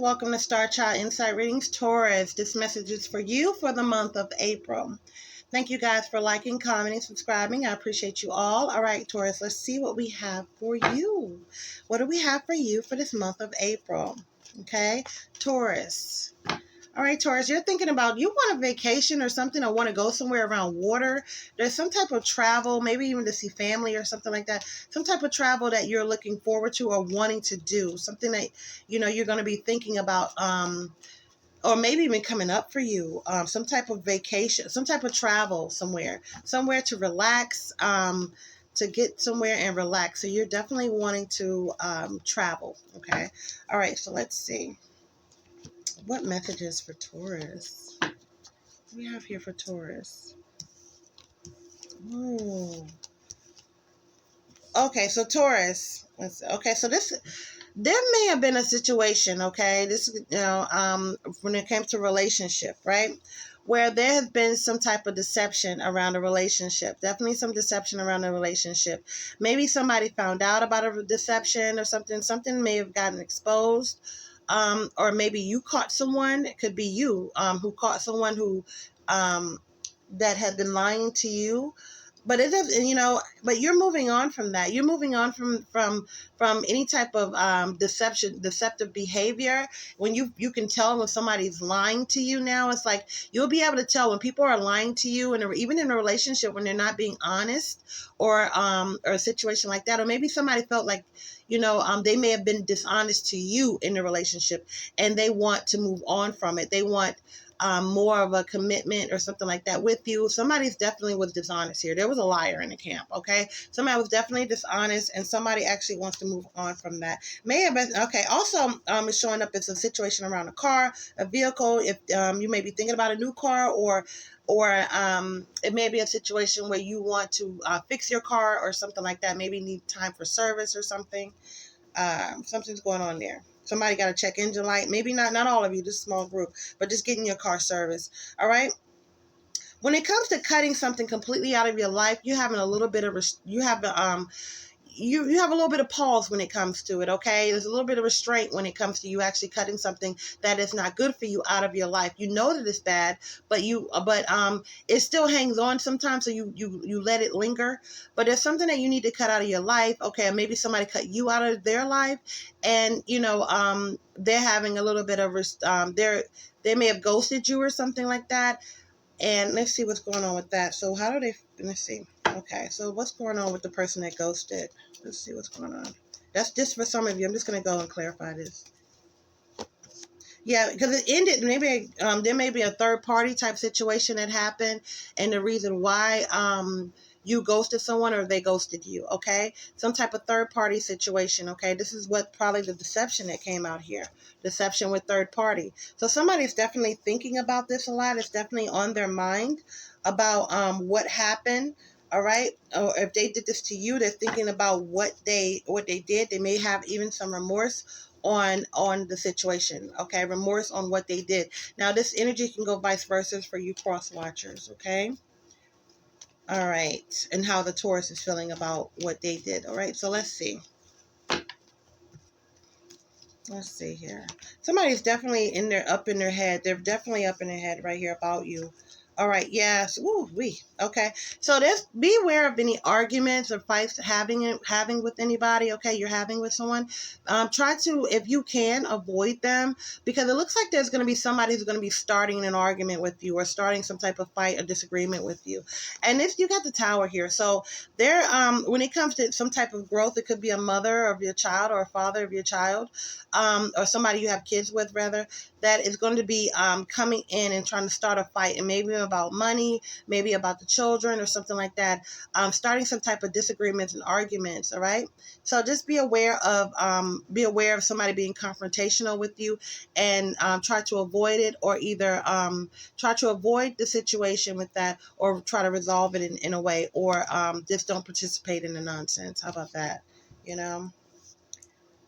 Welcome to Star Child Insight Readings, Taurus. This message is for you for the month of April. Thank you guys for liking, commenting, subscribing. I appreciate you all. All right, Taurus, let's see what we have for you. What do we have for you for this month of April? Okay, Taurus. All right, Taurus, you're thinking about you want a vacation or something, or want to go somewhere around water. There's some type of travel, maybe even to see family or something like that. Some type of travel that you're looking forward to or wanting to do. Something that, you're going to be thinking about, or maybe even coming up for you. Some type of vacation, some type of travel somewhere to relax, to get somewhere and relax. So you're definitely wanting to travel, okay? All right, so let's see. What messages for Taurus? What do we have here for Taurus? Oh. Okay, so Taurus. Okay, so there may have been a situation, okay? This, when it came to relationship, right? Where there has been some type of deception around a relationship. Definitely some deception around a relationship. Maybe somebody found out about a deception or something. Something may have gotten exposed. Or maybe you caught someone. It could be you who caught someone who that had been lying to you. But it doesn't, but you're moving on from that. You're moving on from any type of deceptive behavior. When you can tell when somebody's lying to you now, it's like you'll be able to tell when people are lying to you, and even in a relationship when they're not being honest, or a situation like that, or maybe somebody felt like, they may have been dishonest to you in the relationship, and they want to move on from it. They want more of a commitment or something like that with you. Somebody's definitely was dishonest here. There was a liar in the camp, okay? Somebody was definitely dishonest, and somebody actually wants to move on from that. May have been, okay, also it's showing up as a situation around a car, a vehicle. If you may be thinking about a new car, or it may be a situation where you want to fix your car or something like that. Maybe need time for service or something. Something's going on there. Somebody got to check engine light. Maybe not all of you, just a small group, but just getting your car serviced. All right. When it comes to cutting something completely out of your life, you having a little bit of you have a little bit of pause when it comes to it, okay? There's a little bit of restraint when it comes to you actually cutting something that is not good for you out of your life. You know that it's bad, but it still hangs on sometimes, so you let it linger. But there's something that you need to cut out of your life, okay? Maybe somebody cut you out of their life, and they're having a little bit of they may have ghosted you or something like that. And let's see what's going on with that. So let's see. Okay, so what's going on with the person that ghosted? Let's see what's going on. That's just for some of you. I'm just going to go and clarify this. Yeah, because it ended, maybe there may be a third party type situation that happened, and the reason why you ghosted someone or they ghosted you, okay? Some type of third party situation, okay? This is what probably the deception that came out here. Deception with third party. So somebody's definitely thinking about this a lot. It's definitely on their mind about what happened. All right. Or if they did this to you, they're thinking about what they did. They may have even some remorse on the situation. Okay. Remorse on what they did. Now this energy can go vice versa for you cross watchers. Okay. All right. And how the Taurus is feeling about what they did. All right. So let's see. Let's see here. Somebody's definitely up in their head. They're definitely up in their head right here about you. All right. Yes. Ooh, okay. So be aware of any arguments or fights having with anybody. Okay. You're having with someone. Try to, if you can, avoid them, because it looks like there's going to be somebody who's going to be starting an argument with you or starting some type of fight or disagreement with you. And you got the Tower here. So when it comes to some type of growth, it could be a mother of your child or a father of your child, or somebody you have kids with, rather, that is going to be coming in and trying to start a fight, and maybe about money, maybe about the children or something like that, starting some type of disagreements and arguments. All right. So just be aware of somebody being confrontational with you, and try to avoid it, or either try to avoid the situation with that, or try to resolve it in a way, or just don't participate in the nonsense. How about that?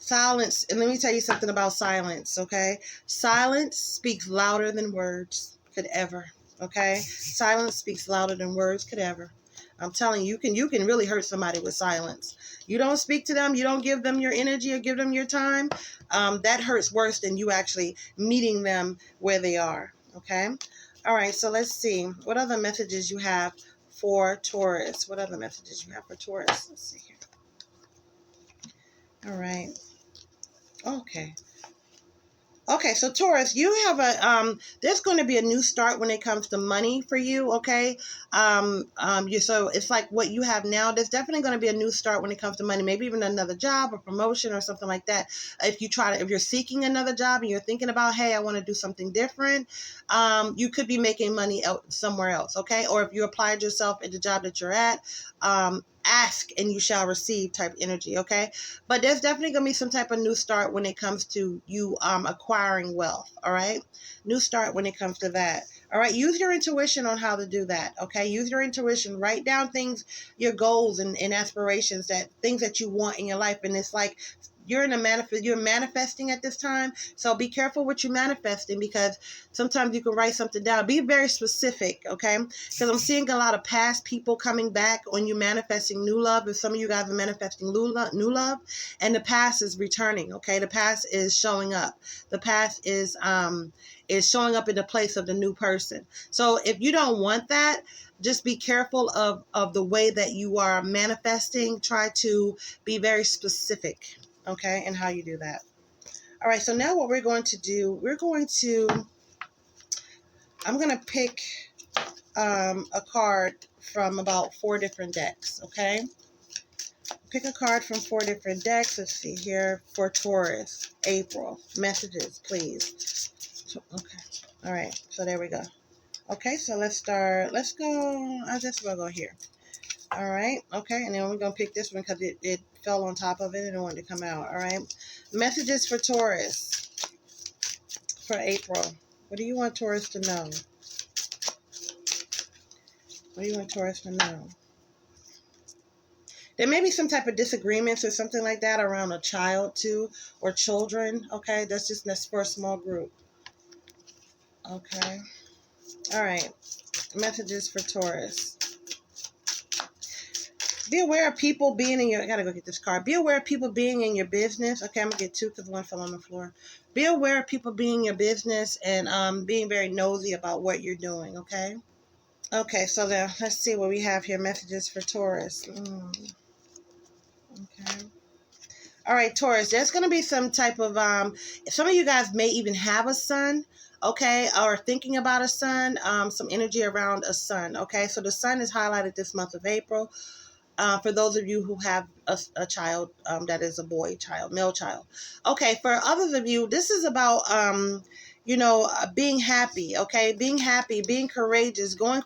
Silence, and let me tell you something about silence, okay? Silence speaks louder than words could ever, okay? Silence speaks louder than words could ever. I'm telling you, you can really hurt somebody with silence. You don't speak to them, you don't give them your energy or give them your time. That hurts worse than you actually meeting them where they are. Okay. All right. So let's see what other messages you have for Taurus. What other messages you have for Taurus? Let's see here. All right. Okay. Okay, so Taurus, you have there's going to be a new start when it comes to money for you, okay? So it's like what you have now, there's definitely going to be a new start when it comes to money, maybe even another job or promotion or something like that. If you're seeking another job and you're thinking about, hey, I want to do something different, you could be making money somewhere else, okay? Or if you applied yourself at the job that you're at, ask and you shall receive type energy, okay? But there's definitely going to be some type of new start when it comes to you acquiring wealth, all right? New start when it comes to that. All right, use your intuition on how to do that, okay? Use your intuition. Write down things, your goals and aspirations, things that you want in your life. And it's like you're manifesting at this time. So be careful what you're manifesting, because sometimes you can write something down. Be very specific, okay? Because I'm seeing a lot of past people coming back on you manifesting new love. If some of you guys are manifesting new love, and the past is returning, okay? The past is showing up. The past is showing up in the place of the new person. So if you don't want that, just be careful of the way that you are manifesting. Try to be very specific, okay, and how you do that. All right, so now what we're going to do, I'm going to pick a card from about 4 different decks, okay? Pick a card from 4 different decks. Let's see here for Taurus April. Messages, please. So, okay. All right, so there we go. Okay, so let's start. Let's go. I just will go here. All right. Okay, and then we're going to pick this one because it fell on top of it and it wanted to come out. All right. Messages for Taurus for April. What do you want Taurus to know? What do you want Taurus to know? There may be some type of disagreements or something like that around a child too, or children. Okay, that's for a small group. Okay. All right. Messages for Taurus. Be aware of people being in your... I gotta go get this card. Be aware of people being in your business. Okay, I'm gonna get 2 because one fell on the floor. Be aware of people being in your business and being very nosy about what you're doing. Okay. Okay, so then let's see what we have here. Messages for Taurus. Okay. All right, Taurus, there's going to be some type of, some of you guys may even have a son, okay, or thinking about a son, some energy around a son, okay? So the sun is highlighted this month of April. For those of you who have a child that is a boy child, male child. Okay, for others of you, this is about, being happy, okay? Being happy, being courageous, going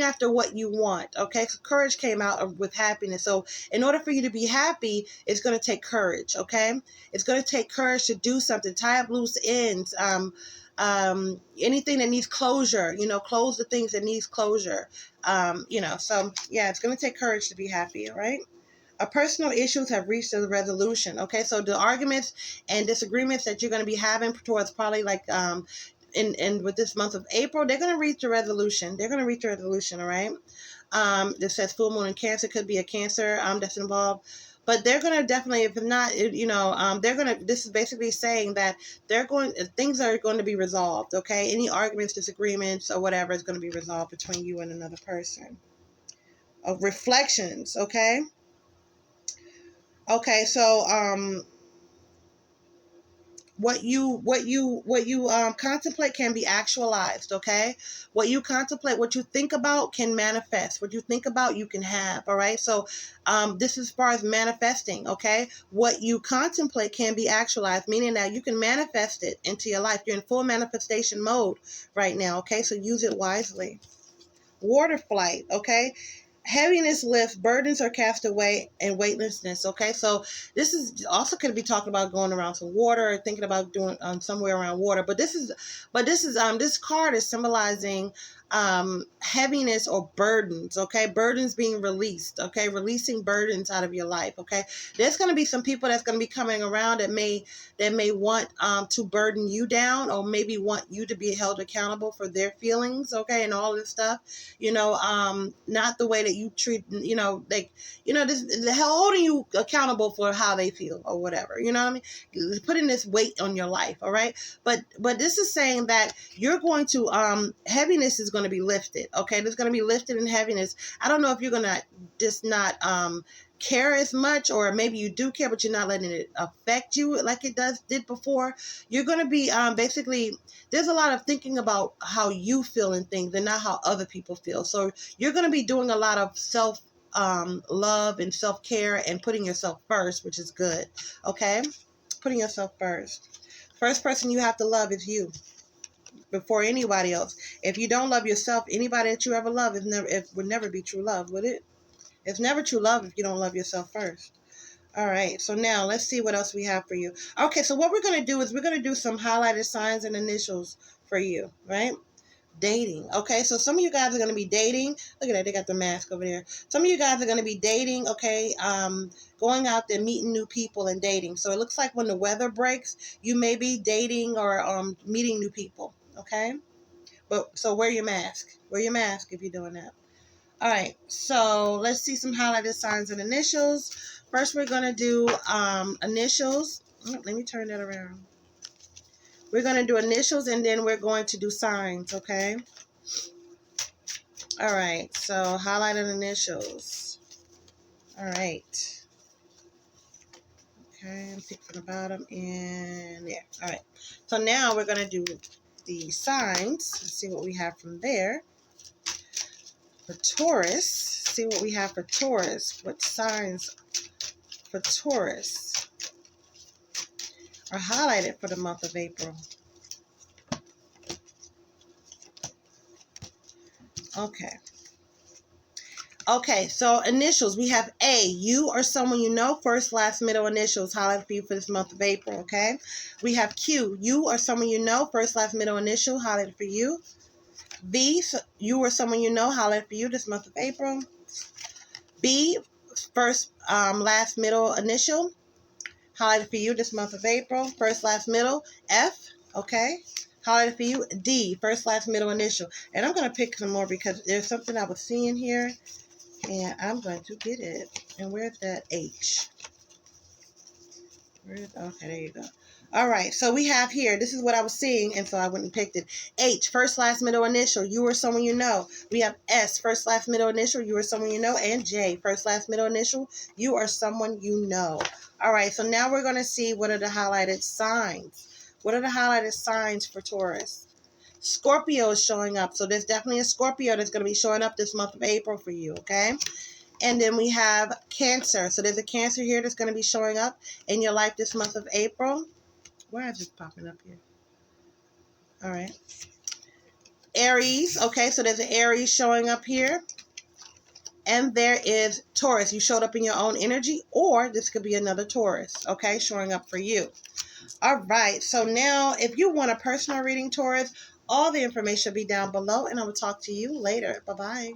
after what you want, okay? So courage came out with happiness. So in order for you to be happy, it's going to take courage, okay? It's going to take courage to do something, tie up loose ends, anything that needs closure, close the things that needs closure, so yeah, it's going to take courage to be happy. All right. Personal issues have reached a resolution. Okay. So the arguments and disagreements that you're going to be having towards probably like, in with this month of April, they're going to reach a resolution. All right. This says full moon in Cancer. Could be a Cancer that's involved. But they're going to definitely, if not, this is basically saying that things are going to be resolved, okay? Any arguments, disagreements, or whatever is going to be resolved between you and another person. Reflections, okay? Okay, so, what you contemplate can be actualized, okay? What you contemplate, what you think about can manifest. What you think about, you can have, all right? So this is as far as manifesting, okay? What you contemplate can be actualized, meaning that you can manifest it into your life. You're in full manifestation mode right now, okay? So use it wisely. Water flight, okay? Heaviness lifts, burdens are cast away, and weightlessness. Okay, so this is also could be talking about going around some water or thinking about doing somewhere around water. But this card is symbolizing heaviness or burdens, okay? Burdens being released, okay? Releasing burdens out of your life, okay? There's going to be some people that's going to be coming around that may want to burden you down, or maybe want you to be held accountable for their feelings, okay? And all this stuff, not the way that you treat, like, this holding you accountable for how they feel or whatever, you know what I mean? Putting this weight on your life, all right? But this is saying that you're going to, heaviness is going to be lifted, okay? There's going to be lifted in heaviness. I don't know if you're going to just not care as much, or maybe you do care, but you're not letting it affect you like it did before. You're going to be basically, there's a lot of thinking about how you feel in things and not how other people feel. So you're going to be doing a lot of self love and self-care and putting yourself first, which is good, okay? Putting yourself first. First person you have to love is you before anybody else. If you don't love yourself, anybody that you ever love it would never be true love, would it? It's never true love if you don't love yourself first. All right, so now let's see what else we have for you. Okay, so what we're going to do is we're going to do some highlighted signs and initials for you, right? Dating. Okay, so some of you guys are going to be dating. Look at that, they got the mask over there. Some of you guys are going to be dating, okay, going out there, meeting new people and dating. So it looks like when the weather breaks, you may be dating or meeting new people, okay? But so wear your mask. Wear your mask if you're doing that. All right, so let's see some highlighted signs and initials. First, we're going to do initials. Let me turn that around. We're going to do initials, and then we're going to do signs, okay? All right, so highlighted initials. All right. Okay, and pick from the bottom, and yeah. All right, so now we're going to do the signs. Let's see what we have from there. For Taurus, see what we have for Taurus. What signs for Taurus are highlighted for the month of April? Okay. Okay, so initials. We have A. You or someone you know. First, last, middle initials highlighted for you for this month of April, okay? We have Q. You or someone you know. First, last, middle initial highlighted for you. B. You or someone you know highlighted for you this month of April. B. First, last, middle initial highlighted for you this month of April. First, last, middle. F, okay, highlighted for you. D, first, last, middle initial. And I'm going to pick some more because there's something I was seeing here, and I'm going to get it. And where's that H? Okay, there you go. All right, so we have here, this is what I was seeing, and so I went and picked it. H, first, last, middle initial, you or someone you know. We have S, first, last, middle initial, you or someone you know. And J, first, last, middle initial, you or someone you know. All right, so now we're going to see what are the highlighted signs. What are the highlighted signs for Taurus? Scorpio is showing up, so there's definitely a Scorpio that's going to be showing up this month of April for you, okay? And then we have Cancer. So there's a Cancer here that's going to be showing up in your life this month of April. Why is this popping up here? All right. Aries. Okay, so there's an Aries showing up here. And there is Taurus. You showed up in your own energy, or this could be another Taurus, okay, showing up for you. All right. So now if you want a personal reading, Taurus, all the information will be down below, and I will talk to you later. Bye-bye.